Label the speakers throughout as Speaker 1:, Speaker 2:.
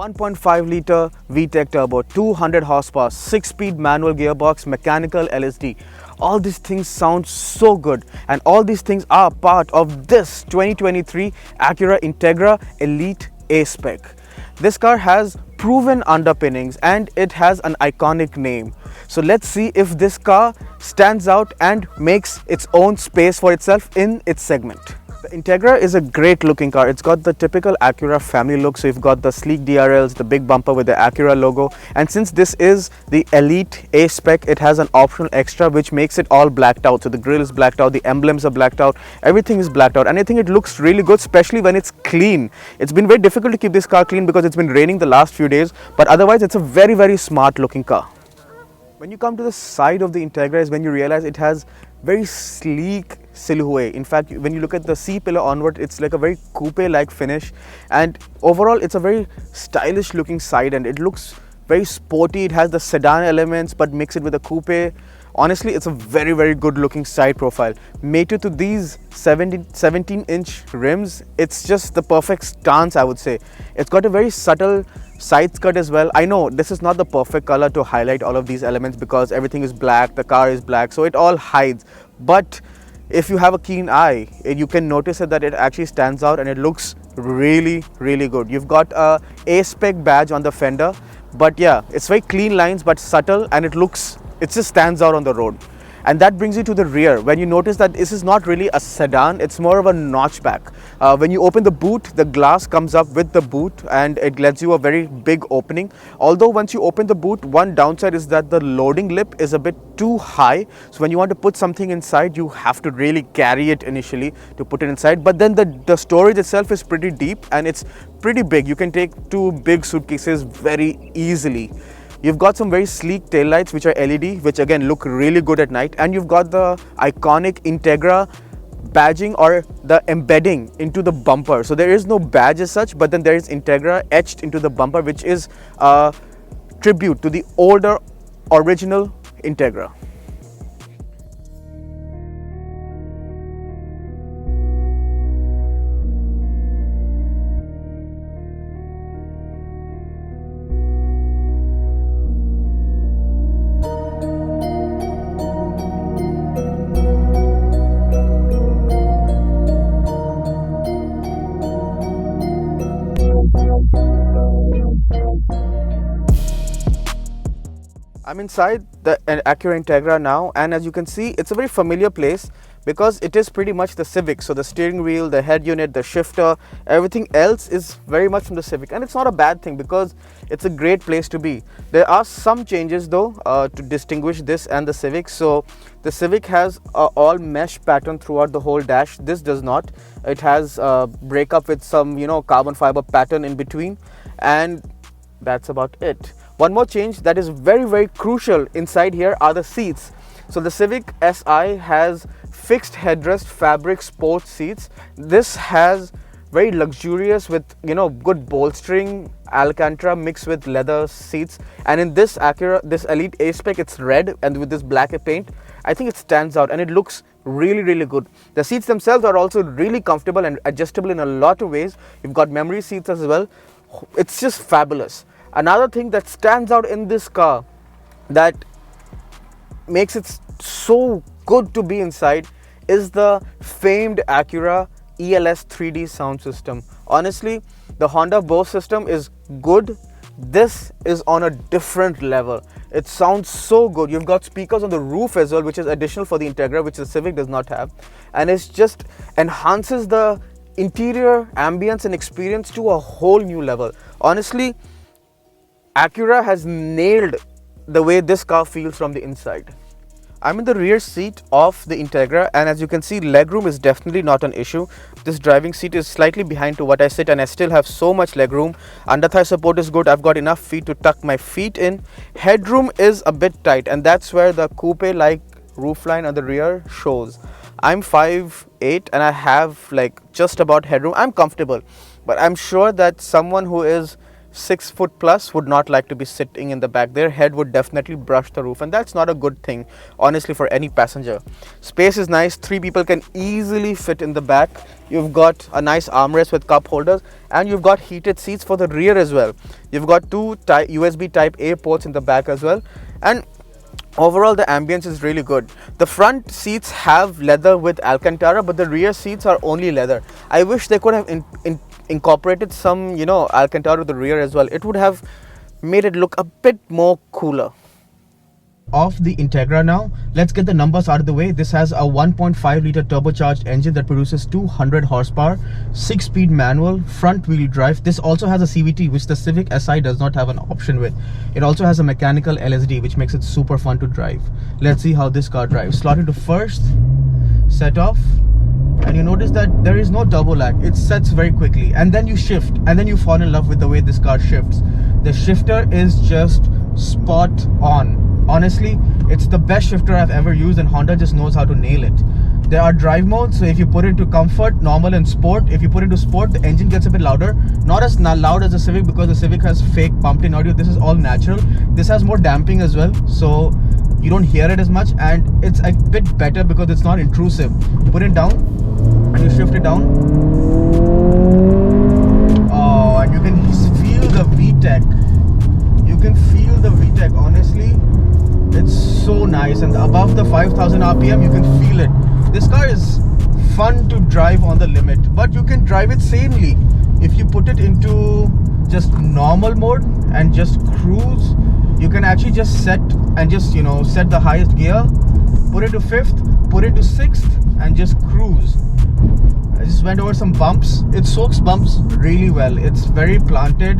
Speaker 1: 1.5 liter VTEC turbo, 200 horsepower, 6-speed manual gearbox, mechanical LSD. All these things sound so good, and all these things are part of this 2023 Acura Integra Elite A-Spec. This car has proven underpinnings and it has an iconic name. So let's see if this car stands out and makes its own space for itself in its segment. The Integra is a great looking car. It's got the typical Acura family look. So you've got the sleek DRLs, the big bumper with the Acura logo. And since this is the Elite A-Spec, it has an optional extra which makes it all blacked out. So the grille is blacked out, the emblems are blacked out, everything is blacked out. And I think it looks really good, especially when it's clean. It's been very difficult to keep this car clean because it's been raining the last few days. But otherwise, it's a very, very smart looking car. When you come to the side of the Integra is when you realize it has very sleek silhouette. In fact, when you look at the C-pillar onward, it's like a very coupe-like finish, and overall it's a very stylish looking side end. It looks very sporty. It has the sedan elements but mix it with a coupe. Honestly, it's a very, very good looking side profile. Mated to these 17-inch rims, it's just the perfect stance, I would say. It's got a very subtle side skirt as well. I know this is not the perfect color to highlight all of these elements because everything is black, the car is black, so it all hides. But if you have a keen eye, you can notice that it actually stands out and it looks really, really good. You've got a A-Spec badge on the fender, but yeah, it's very clean lines but subtle, and it just stands out on the road. And that brings you to the rear, when you notice that this is not really a sedan, it's more of a notchback. When you open the boot, the glass comes up with the boot and it lets you a very big opening. Although once you open the boot, one downside is that the loading lip is a bit too high. So when you want to put something inside, you have to really carry it initially to put it inside. But then the storage itself is pretty deep and it's pretty big. You can take 2 big suitcases very easily. You've got some very sleek taillights which are LED, which again look really good at night, and you've got the iconic Integra badging or the embedding into the bumper. So there is no badge as such, but then there is Integra etched into the bumper, which is a tribute to the older original Integra. I'm inside the Acura Integra now, and as you can see, it's a very familiar place because it is pretty much the Civic. So the steering wheel, the head unit, the shifter, everything else is very much from the Civic, and it's not a bad thing because it's a great place to be. There are some changes though to distinguish this and the Civic. So the Civic has all mesh pattern throughout the whole dash. This does not. It has breakup with some carbon fiber pattern in between, and that's about it. One more change that is very, very crucial inside here are the seats. So the Civic Si has fixed headrest fabric sports seats. This has very luxurious with good bolstering Alcantara mixed with leather seats. And in this Acura, this Elite A-Spec, it's red and with this black paint. I think it stands out and it looks really, really good. The seats themselves are also really comfortable and adjustable in a lot of ways. You've got memory seats as well. It's just fabulous. Another thing that stands out in this car that makes it so good to be inside is the famed Acura ELS 3D sound system. Honestly, the Honda Bose system is good. This is on a different level. It sounds so good. You've got speakers on the roof as well, which is additional for the Integra, which the Civic does not have. And it just enhances the interior ambience and experience to a whole new level. Honestly, Acura has nailed the way this car feels from the inside. I'm in the rear seat of the Integra, and as you can see, legroom is definitely not an issue. This driving seat is slightly behind to what I sit, and I still have so much legroom. Under thigh support is good. I've got enough feet to tuck my feet in. Headroom is a bit tight, and that's where the coupe-like roofline on the rear shows. I'm 5'8" and I have just about headroom. I'm comfortable, but I'm sure that someone who is 6 foot plus would not like to be sitting in the back. Their head would definitely brush the roof, and that's not a good thing, honestly, for any passenger. Space is nice. 3 people can easily fit in the back. You've got a nice armrest with cup holders, and you've got heated seats for the rear as well. You've got two USB type A ports in the back as well, and overall the ambience is really good. The front seats have leather with Alcantara, but the rear seats are only leather. I wish they could have incorporated some, Alcantara to the rear as well. It would have made it look a bit more cooler. Of the Integra now, let's get the numbers out of the way. This has a 1.5 liter turbocharged engine that produces 200 horsepower, 6-speed manual, front wheel drive. This also has a CVT, which the Civic Si does not have an option with. It also has a mechanical LSD, which makes it super fun to drive. Let's see how this car drives. Slot into first, set off, and you notice that there is no double lag. It sets very quickly, and then you shift, and then you fall in love with the way this car shifts. The shifter is just spot on. Honestly, it's the best shifter I've ever used, and Honda just knows how to nail it. There are drive modes, so if you put it into comfort, normal and sport, if you put it into sport, the engine gets a bit louder. Not as loud as the Civic, because the Civic has fake pumped in audio. This is all natural. This has more damping as well, so you don't hear it as much, and it's a bit better because it's not intrusive. Put it down and you shift it down. Oh, and you can feel the VTEC. You can feel the VTEC, honestly. It's so nice, and above the 5000 RPM you can feel it. This car is fun to drive on the limit, but you can drive it sanely. If you put it into just normal mode and just cruise, you can actually just set and just set the highest gear, put it to 5th, put it to 6th, and just cruise. I just went over some bumps. It soaks bumps really well. It's very planted.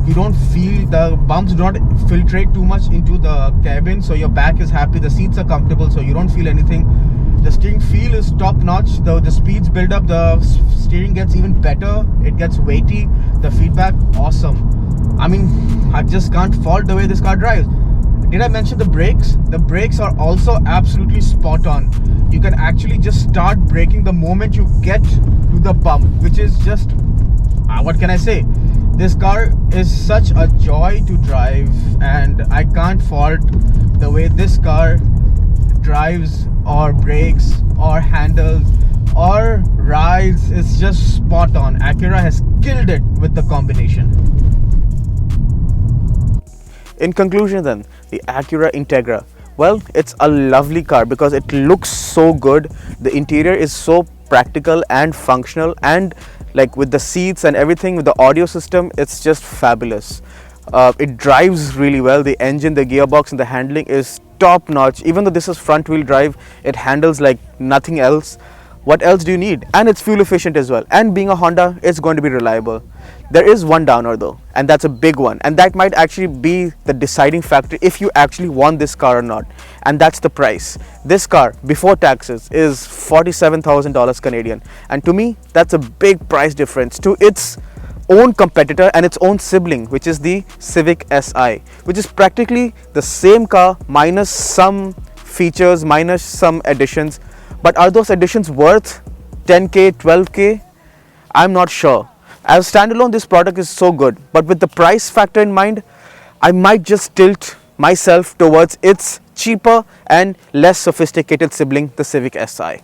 Speaker 1: You don't feel the bumps, do not filtrate too much into the cabin, so your back is happy. The seats are comfortable, so you don't feel anything. The steering feel is top notch. The speeds build up, the steering gets even better. It gets weighty. The feedback, awesome. I mean, I just can't fault the way this car drives. Did I mention the brakes? The brakes are also absolutely spot on. You can actually just start braking the moment you get to the bump, which is just, what can I say? This car is such a joy to drive, and I can't fault the way this car drives or brakes or handles or rides. It's just spot on. Acura has killed it with the combination. In conclusion then, the Acura Integra. Well, it's a lovely car because it looks so good. The interior is so practical and functional, and like with the seats and everything, with the audio system, it's just fabulous. It drives really well. The engine, the gearbox, and the handling is top notch. Even though this is front wheel drive, it handles like nothing else. What else do you need? And it's fuel efficient as well. And being a Honda, it's going to be reliable. There is one downer though, and that's a big one, and that might actually be the deciding factor if you actually want this car or not, and that's the price. This car before taxes is $47,000 Canadian, and to me that's a big price difference to its own competitor and its own sibling, which is the Civic Si, which is practically the same car minus some features, minus some additions. But are those additions worth 10k, 12k? I'm not sure. As standalone, this product is so good, but with the price factor in mind, I might just tilt myself towards its cheaper and less sophisticated sibling, the Civic Si.